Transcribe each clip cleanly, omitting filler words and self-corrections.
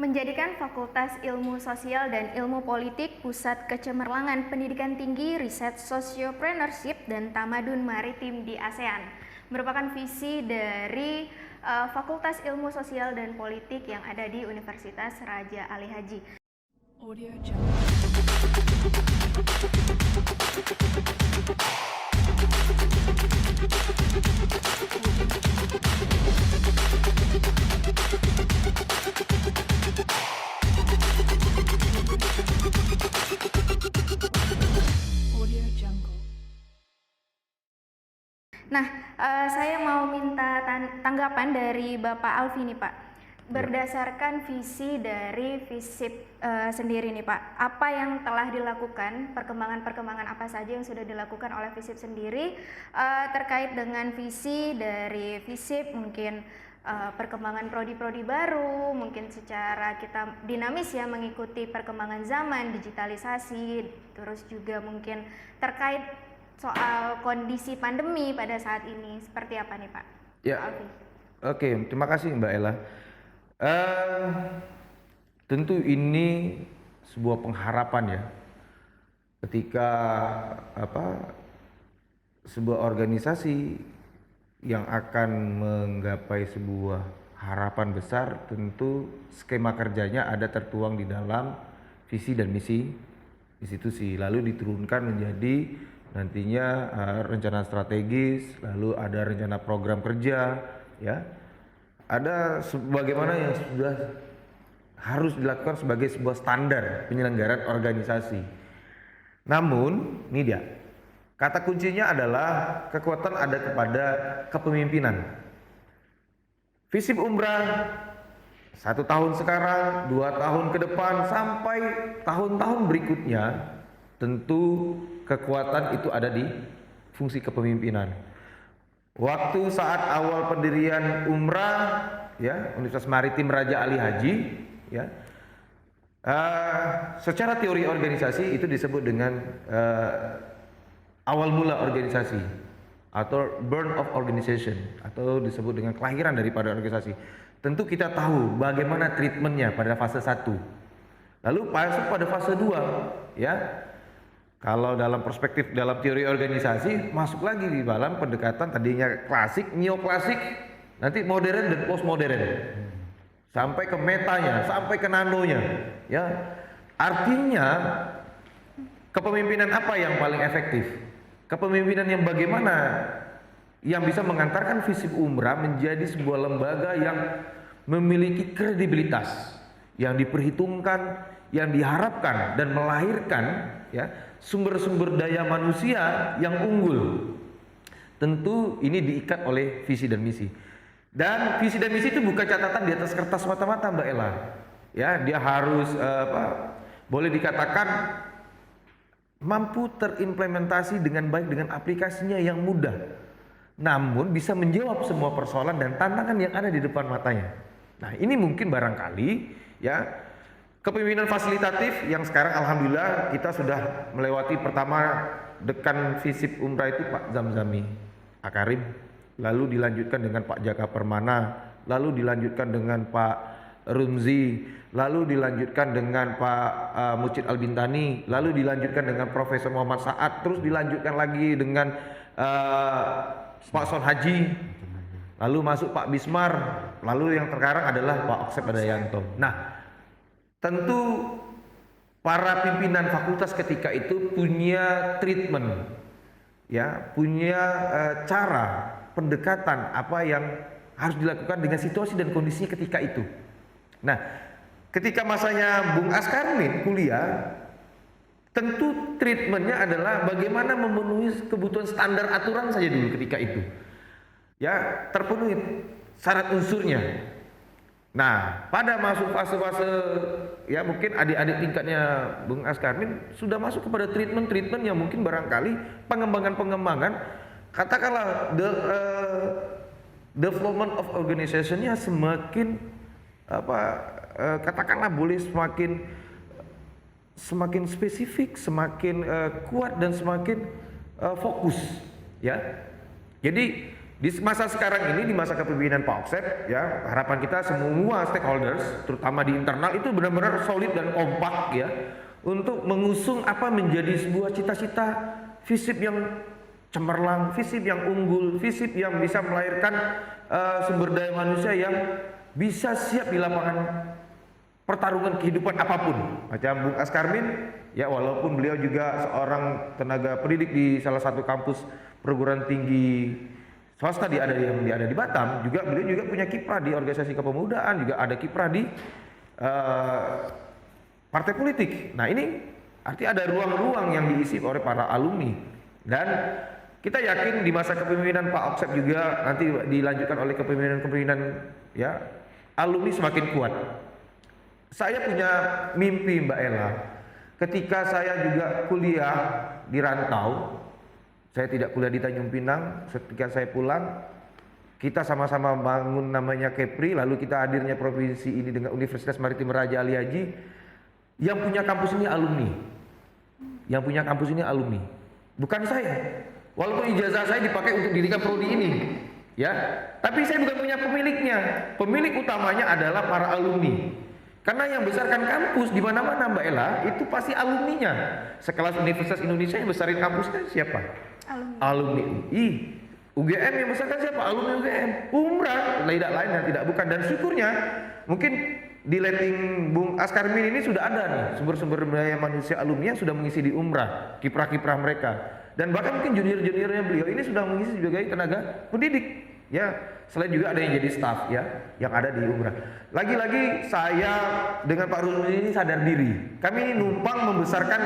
Menjadikan Fakultas Ilmu Sosial dan Ilmu Politik Pusat Kecemerlangan Pendidikan Tinggi, Riset Sociopreneurship dan Tamadun Maritim di ASEAN merupakan visi dari Fakultas Ilmu Sosial dan Politik yang ada di Universitas Raja Ali Haji. Audio Nah, saya mau minta tanggapan dari Bapak Alfi nih Pak. Berdasarkan visi dari FISIP sendiri nih Pak, apa yang telah dilakukan, perkembangan-perkembangan apa saja yang sudah dilakukan oleh FISIP sendiri terkait dengan visi dari FISIP, mungkin perkembangan prodi-prodi baru, mungkin secara kita dinamis ya mengikuti perkembangan zaman, digitalisasi, terus juga mungkin terkait soal kondisi pandemi pada saat ini, seperti apa nih Pak? Ya, oke, terima kasih Mbak Ella. Tentu ini sebuah pengharapan ya, ketika sebuah organisasi yang akan menggapai sebuah harapan besar, tentu skema kerjanya ada tertuang di dalam visi dan misi institusi, lalu diturunkan menjadi nantinya rencana strategis, lalu ada rencana program kerja, ya, ada bagaimana yang sudah harus dilakukan sebagai sebuah standar penyelenggaraan organisasi. Namun, ini dia, kata kuncinya adalah kekuatan ada kepada kepemimpinan. FISIP Umrah 1 tahun sekarang, 2 tahun ke depan, sampai tahun-tahun berikutnya, tentu kekuatan itu ada di fungsi kepemimpinan. Waktu saat awal pendirian Umrah, ya, Universitas Maritim Raja Ali Haji, ya, secara teori organisasi itu disebut dengan awal mula organisasi atau birth of organization, atau disebut dengan kelahiran daripada organisasi. Tentu kita tahu bagaimana treatmentnya pada fase 1, lalu masuk pada fase 2, ya. Kalau dalam perspektif dalam teori organisasi, masuk lagi di dalam pendekatan tadinya klasik, neoklasik, nanti modern dan postmodern, sampai ke metanya, sampai ke nanonya, ya. Artinya kepemimpinan apa yang paling efektif? Kepemimpinan yang bagaimana yang bisa mengantarkan FISIP Umrah menjadi sebuah lembaga yang memiliki kredibilitas, yang diperhitungkan, yang diharapkan dan melahirkan, ya, sumber-sumber daya manusia yang unggul. Tentu ini diikat oleh visi dan misi. Dan visi dan misi itu bukan catatan di atas kertas mata-mata Mbak Ella. Ya, dia harus boleh dikatakan mampu terimplementasi dengan baik dengan aplikasinya yang mudah. Namun bisa menjawab semua persoalan dan tantangan yang ada di depan matanya. Nah, ini mungkin barangkali, ya, kepemimpinan fasilitatif yang sekarang alhamdulillah kita sudah melewati pertama dekan FISIP Umrah itu Pak Zamzami Akarim, lalu dilanjutkan dengan Pak Jaka Permana, lalu dilanjutkan dengan Pak Rumzi, lalu dilanjutkan dengan Pak Mucid Al-Bintani, lalu dilanjutkan dengan Profesor Muhammad Sa'ad, terus dilanjutkan lagi dengan Pak Son Haji, lalu masuk Pak Bismar, lalu yang sekarang adalah Pak Oksep Adayanto. Nah, tentu para pimpinan fakultas ketika itu punya treatment, ya, punya cara pendekatan apa yang harus dilakukan dengan situasi dan kondisinya ketika itu. Nah, ketika masanya Bung Askarmin kuliah, tentu treatmentnya adalah bagaimana memenuhi kebutuhan standar aturan saja dulu ketika itu, ya, terpenuhi syarat unsurnya. Nah, pada masuk fase-fase, ya, mungkin adik-adik tingkatnya Bung Askarmin sudah masuk kepada treatment yang mungkin barangkali pengembangan, katakanlah development of organization-nya semakin katakanlah boleh semakin spesifik, semakin kuat dan semakin fokus, ya. Jadi Di masa sekarang ini, di masa kepemimpinan Pak Oksep, ya harapan kita semua stakeholders, terutama di internal itu benar-benar solid dan kompak ya, untuk mengusung apa menjadi sebuah cita-cita FISIP yang cemerlang, FISIP yang unggul, FISIP yang bisa melahirkan sumber daya manusia yang bisa siap di lapangan pertarungan kehidupan apapun. Macam Bung Askarmin, ya walaupun beliau juga seorang tenaga pendidik di salah satu kampus perguruan tinggi swasta yang ada di Batam, juga beliau juga punya kiprah di organisasi kepemudaan, juga ada kiprah di partai politik. Nah ini arti ada ruang-ruang yang diisi oleh para alumni, dan kita yakin di masa kepemimpinan Pak Oksep juga nanti dilanjutkan oleh kepemimpinan ya alumni semakin kuat. Saya punya mimpi Mbak Ella, ketika saya juga kuliah di rantau. Saya tidak kuliah di Tanjung Pinang. Ketika saya pulang, kita sama-sama bangun namanya Kepri, lalu kita hadirnya provinsi ini dengan Universitas Maritim Raja Ali Haji. Yang punya kampus ini alumni. Yang punya kampus ini alumni. Bukan saya. Walaupun ijazah saya dipakai untuk dirikan prodi ini, ya. Tapi saya bukan punya pemiliknya. Pemilik utamanya adalah para alumni. Karena yang besarkan kampus di mana-mana Mbak Ella itu pasti alumninya. Sekelas Universitas Indonesia yang besarin kampusnya siapa? Alumni UI. UGM yang besarkan siapa? Alumni UGM. Umrah, tidak lain dan tidak bukan. Dan syukurnya mungkin di letting Bung Askarmin ini sudah ada nih sumber-sumber daya manusia alumni yang sudah mengisi di Umrah, kiprah-kiprah mereka. Dan bahkan mungkin junior-juniornya beliau ini sudah mengisi sebagai tenaga pendidik. Ya, selain juga ada yang jadi staff ya, yang ada di Umrah. Lagi-lagi saya dengan Pak Rusdi ini sadar diri. Kami ini numpang membesarkan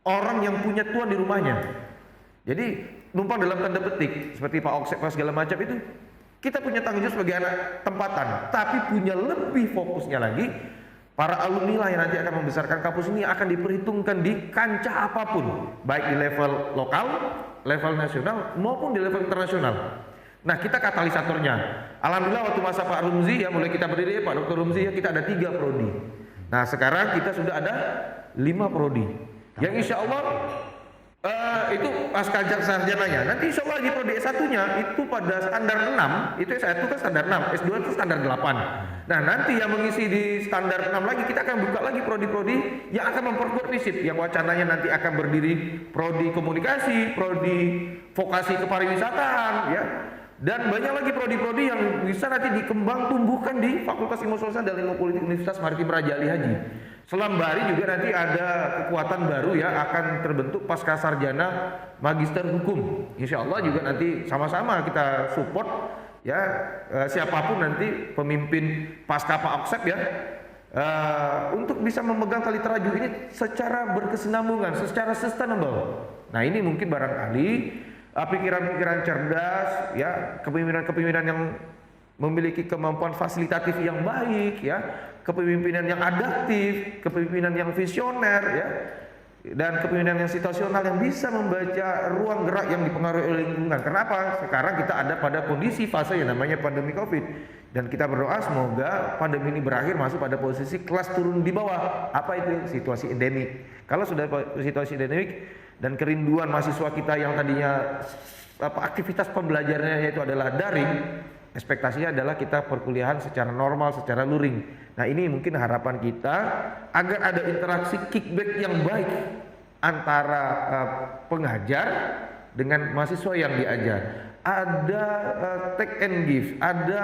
orang yang punya tuan di rumahnya. Jadi numpang dalam tanda petik seperti Pak Oksep segala macam itu, kita punya tanggung jawab sebagai anak tempatan, tapi punya lebih fokusnya lagi para alumni lah yang nanti akan membesarkan kampus ini akan diperhitungkan di kancah apapun, baik di level lokal, level nasional maupun di level internasional. Nah kita katalisatornya. Alhamdulillah waktu masa Pak Rumzi ya mulai kita berdiri Pak Dr. Rumzi ya kita ada 3 prodi. Nah sekarang kita sudah ada 5 prodi. Yang insya Allah itu pasca sarjananya. Nanti insya Allah di prodi S1-nya itu pada standar 6, itu S1 kan standar 6, S2 itu standar 8. Nah nanti yang mengisi di standar 6 lagi kita akan buka lagi prodi-prodi yang akan memperkuat FISIP, yang wacananya nanti akan berdiri prodi komunikasi, prodi vokasi kepariwisataan ya. Dan banyak lagi prodi-prodi yang bisa nanti dikembang tumbuhkan di Fakultas Ilmu Sosial dan Ilmu Politik Universitas Maritim Raja Ali Haji. Selambari juga nanti ada kekuatan baru ya akan terbentuk pasca sarjana magister hukum. Insya Allah juga nanti sama-sama kita support ya siapapun nanti pemimpin pasca Pak Oksep ya untuk bisa memegang tali teraju ini secara berkesinambungan, secara sustainable. Nah ini mungkin barangkali pikiran-pikiran cerdas ya, kepemimpinan-kepemimpinan yang memiliki kemampuan fasilitatif yang baik ya, kepemimpinan yang adaptif, kepemimpinan yang visioner ya, dan kepemimpinan yang situasional yang bisa membaca ruang gerak yang dipengaruhi oleh lingkungan. Kenapa? Sekarang kita ada pada kondisi fase yang namanya pandemi Covid, dan kita berdoa semoga pandemi ini berakhir masuk pada posisi kelas turun di bawah. Apa itu? Situasi endemik. Kalau sudah situasi endemik dan kerinduan mahasiswa kita yang tadinya aktivitas pembelajarannya itu adalah daring, ekspektasinya adalah kita perkuliahan secara normal, secara luring. Nah ini mungkin harapan kita agar ada interaksi kickback yang baik antara pengajar dengan mahasiswa yang diajar. Ada take and give, ada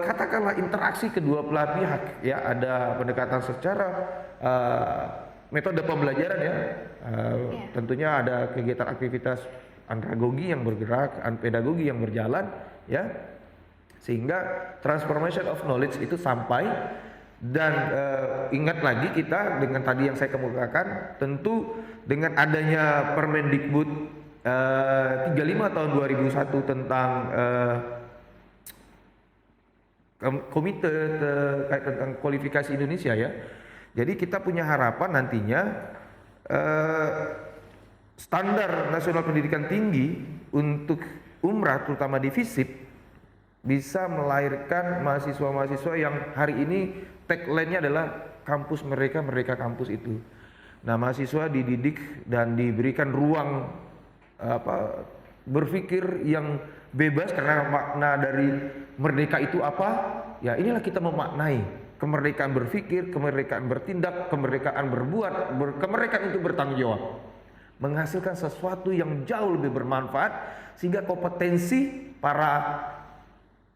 katakanlah interaksi kedua belah pihak ya, ada pendekatan secara metode pembelajaran ya, tentunya ada kegiatan aktivitas andragogi yang bergerak, pedagogi yang berjalan ya, sehingga transformation of knowledge itu sampai. Dan ingat lagi kita dengan tadi yang saya kemukakan, tentu dengan adanya Permendikbud 35 tahun 2001 tentang komite terkait tentang kualifikasi Indonesia ya. Jadi kita punya harapan nantinya standar nasional pendidikan tinggi untuk Umrah terutama di FISIP bisa melahirkan mahasiswa-mahasiswa yang hari ini tagline-nya adalah kampus mereka, mereka kampus itu. Nah, mahasiswa dididik dan diberikan ruang berpikir yang bebas, karena makna dari merdeka itu apa? Ya inilah kita memaknai kemerdekaan berpikir, kemerdekaan bertindak, kemerdekaan berbuat, kemerdekaan untuk bertanggung jawab, menghasilkan sesuatu yang jauh lebih bermanfaat, sehingga kompetensi para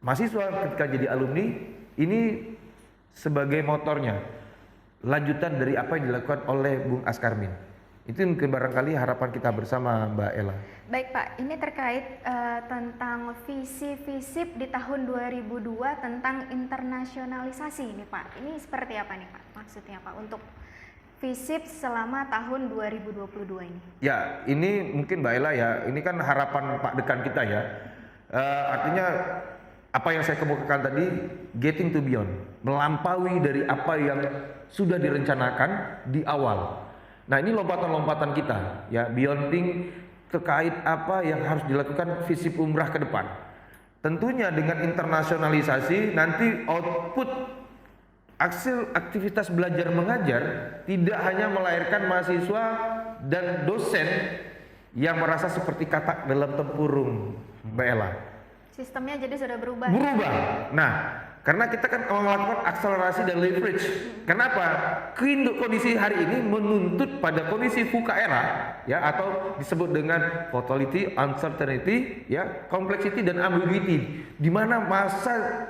mahasiswa ketika jadi alumni ini sebagai motornya, lanjutan dari apa yang dilakukan oleh Bung Askarmin. Itu mungkin barangkali harapan kita bersama, Mbak Ella. Baik Pak, ini terkait tentang visi FISIP di tahun 2002 tentang internasionalisasi ini Pak. Ini seperti apa nih Pak maksudnya Pak untuk FISIP selama tahun 2022 ini? Ya, ini mungkin Mbak Ella ya, ini kan harapan Pak Dekan kita ya. Artinya apa yang saya kemukakan tadi, getting to beyond, melampaui dari apa yang sudah direncanakan di awal. Nah ini lompatan-lompatan kita ya, beyonding terkait apa yang harus dilakukan FISIP Umrah ke depan. Tentunya dengan internasionalisasi nanti output hasil aktivitas belajar mengajar tidak hanya melahirkan mahasiswa dan dosen yang merasa seperti katak dalam tempurung, Mbak Ella. Sistemnya jadi sudah berubah. Berubah. Nah, karena kita kan melakukan akselerasi dan leverage. Kenapa? Kondisi hari ini menuntut pada kondisi VUCA era ya, atau disebut dengan volatility, uncertainty, ya, complexity dan ambiguity, di mana masa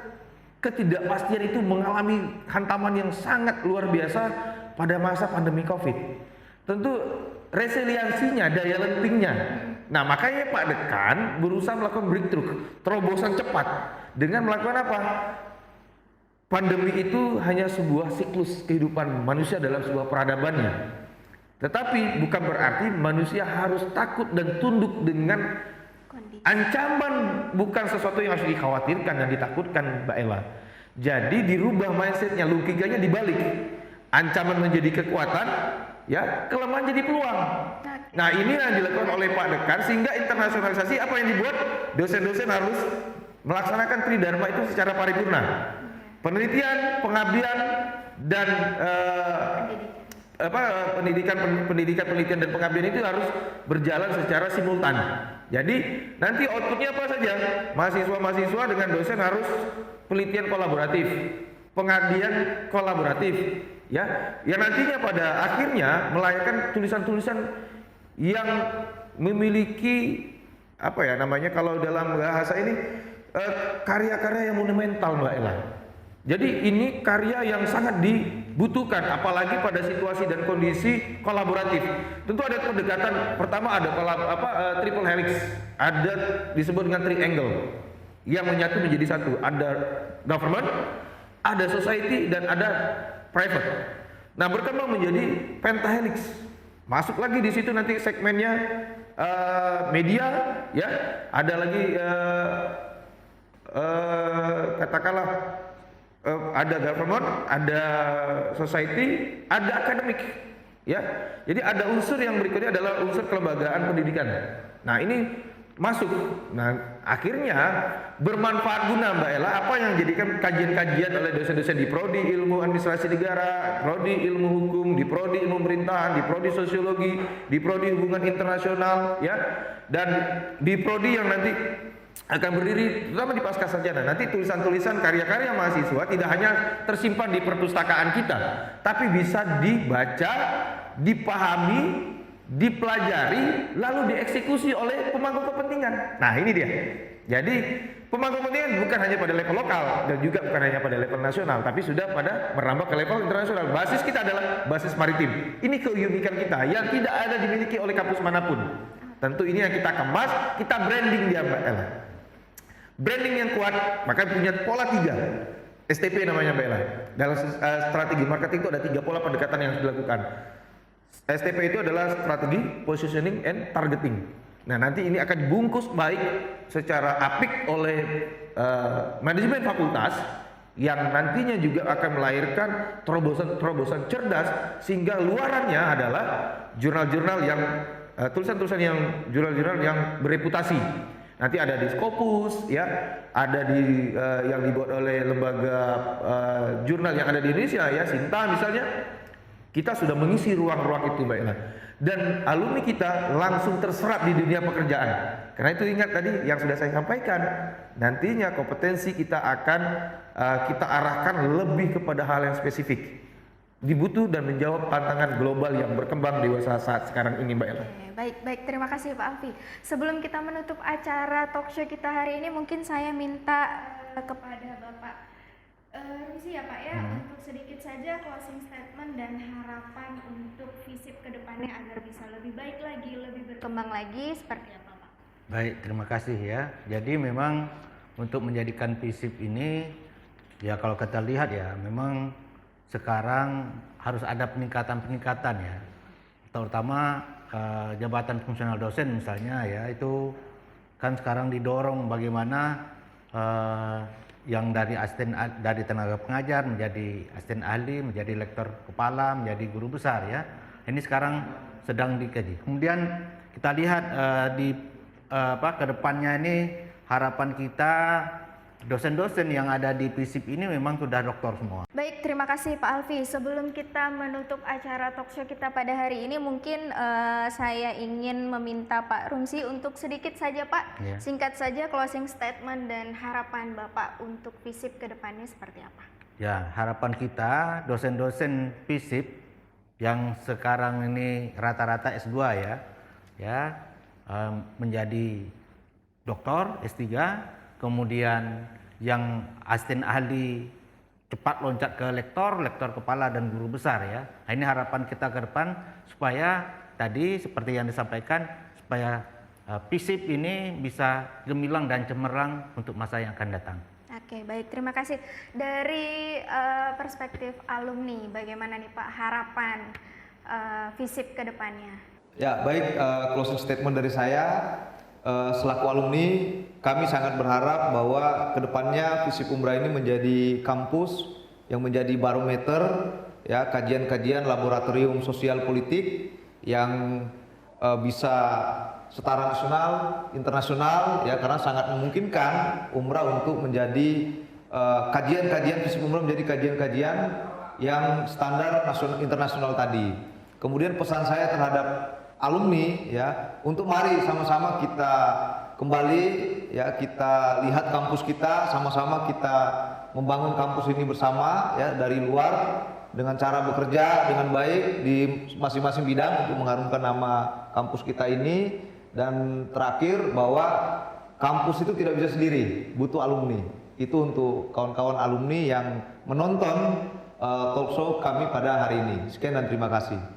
ketidakpastian itu mengalami hantaman yang sangat luar biasa pada masa pandemi Covid. Tentu resiliensinya, daya lentingnya. Nah, makanya Pak Dekan berusaha melakukan breakthrough, terobosan cepat dengan melakukan apa? Pandemi itu hanya sebuah siklus kehidupan manusia dalam sebuah peradabannya. Tetapi bukan berarti manusia harus takut dan tunduk dengan Kondisi. ancaman, bukan sesuatu yang harus dikhawatirkan dan ditakutkan, Mbak Ella. Jadi dirubah mindsetnya, logikanya dibalik. Ancaman menjadi kekuatan, ya, kelemahan jadi peluang. Nah ini yang dilakukan oleh Pak Dekan, sehingga internasionalisasi apa yang dibuat, dosen-dosen harus melaksanakan tridharma itu secara paripurna. Penelitian, pengabdian, dan pendidikan dan pengabdian itu harus berjalan secara simultan. Jadi nanti outputnya apa saja? Mahasiswa-mahasiswa dengan dosen harus penelitian kolaboratif, pengabdian kolaboratif, ya, yang nantinya pada akhirnya melahirkan tulisan-tulisan yang memiliki apa ya namanya kalau dalam bahasa ini karya-karya yang monumental, Mbak Ella. Jadi ini karya yang sangat dibutuhkan, apalagi pada situasi dan kondisi kolaboratif. Tentu ada pendekatan, pertama ada triple helix, ada disebut dengan triangle yang menyatu menjadi satu. Ada government, ada society, dan ada private. Nah berkembang menjadi pentahelix. Masuk lagi di situ nanti segmennya media, ya. Ada lagi katakanlah ada government, ada society, ada akademik, ya. Jadi ada unsur yang berikutnya adalah unsur kelembagaan pendidikan. Nah ini masuk. Nah akhirnya bermanfaat guna, Mbak Ella, apa yang jadikan kajian-kajian oleh dosen-dosen di prodi ilmu administrasi negara, prodi ilmu hukum, di prodi ilmu pemerintahan, di prodi sosiologi, di prodi hubungan internasional, ya, dan di prodi yang nanti akan berdiri terutama di pasca sarjana. Nanti tulisan-tulisan karya-karya mahasiswa tidak hanya tersimpan di perpustakaan kita, tapi bisa dibaca, dipahami, dipelajari, lalu dieksekusi oleh pemangku kepentingan. Nah ini dia. Jadi pemangku kepentingan bukan hanya pada level lokal dan juga bukan hanya pada level nasional, tapi sudah pada merambah ke level internasional. Basis kita adalah basis maritim. Ini keunikan kita yang tidak ada dimiliki oleh kampus manapun. Tentu ini yang kita kemas, kita branding dia, Mbak Ella. Branding yang kuat, maka punya pola 3. STP namanya, Mbak Ella. Dalam strategi marketing itu ada 3 pola pendekatan yang harus dilakukan. STP itu adalah strategi, positioning, and targeting. Nah nanti ini akan dibungkus baik secara apik oleh manajemen fakultas yang nantinya juga akan melahirkan terobosan-terobosan cerdas, sehingga luarannya adalah jurnal-jurnal yang tulisan-tulisan yang jurnal-jurnal yang bereputasi. Nanti ada di Scopus, ya, ada di yang dibuat oleh lembaga jurnal yang ada di Indonesia, ya, Sinta misalnya. Kita sudah mengisi ruang-ruang itu, Mbak Ella. Dan alumni kita langsung terserap di dunia pekerjaan. Karena itu ingat tadi yang sudah saya sampaikan, nantinya kompetensi kita akan kita arahkan lebih kepada hal yang spesifik, dibutuh dan menjawab tantangan global yang berkembang dewasa saat sekarang ini, Mbak Ella. Baik, terima kasih Pak Alfi. Sebelum kita menutup acara talk show kita hari ini, mungkin saya minta kepada Bapak Rumsi ya Pak ya, untuk sedikit saja closing statement dan harapan untuk FISIP ke depannya agar bisa lebih baik lagi, lebih berkembang lagi, seperti apa Pak? Baik, terima kasih ya. Jadi memang untuk menjadikan FISIP ini, ya kalau kita lihat ya, memang sekarang harus ada peningkatan ya, terutama jabatan fungsional dosen misalnya ya, itu kan sekarang didorong bagaimana yang dari asisten, dari tenaga pengajar menjadi asisten ahli, menjadi lektor kepala, menjadi guru besar ya. Ini sekarang sedang dikaji. Kemudian kita lihat di kedepannya ini harapan kita dosen-dosen yang ada di FISIP ini memang sudah doktor semua. Baik, terima kasih Pak Alfi. Sebelum kita menutup acara talk show kita pada hari ini, mungkin saya ingin meminta Pak Rumsi untuk sedikit saja Pak, singkat saja closing statement dan harapan Bapak untuk FISIP ke depannya seperti apa? Ya, harapan kita dosen-dosen FISIP yang sekarang ini rata-rata S2 ya, menjadi doktor S3, kemudian yang asisten ahli cepat loncat ke lektor kepala dan guru besar ya. Nah, ini harapan kita ke depan supaya tadi seperti yang disampaikan, supaya FISIP ini bisa gemilang dan cemerlang untuk masa yang akan datang. Oke, baik, terima kasih. Dari perspektif alumni, bagaimana nih Pak harapan FISIP ke depannya? Ya, baik, closing statement dari saya. Selaku alumni, kami sangat berharap bahwa kedepannya FISIP Umbra ini menjadi kampus yang menjadi barometer ya, kajian-kajian laboratorium sosial politik yang bisa setara nasional, internasional ya, karena sangat memungkinkan Umrah untuk menjadi kajian-kajian FISIP Umbra menjadi kajian-kajian yang standar nasional internasional tadi. Kemudian pesan saya terhadap alumni ya, untuk mari sama-sama kita kembali ya, kita lihat kampus kita, sama-sama kita membangun kampus ini bersama ya, dari luar dengan cara bekerja dengan baik di masing-masing bidang untuk mengharumkan nama kampus kita ini. Dan terakhir, bahwa kampus itu tidak bisa sendiri, butuh alumni. Itu untuk kawan-kawan alumni yang menonton talk show kami pada hari ini. Sekian dan terima kasih.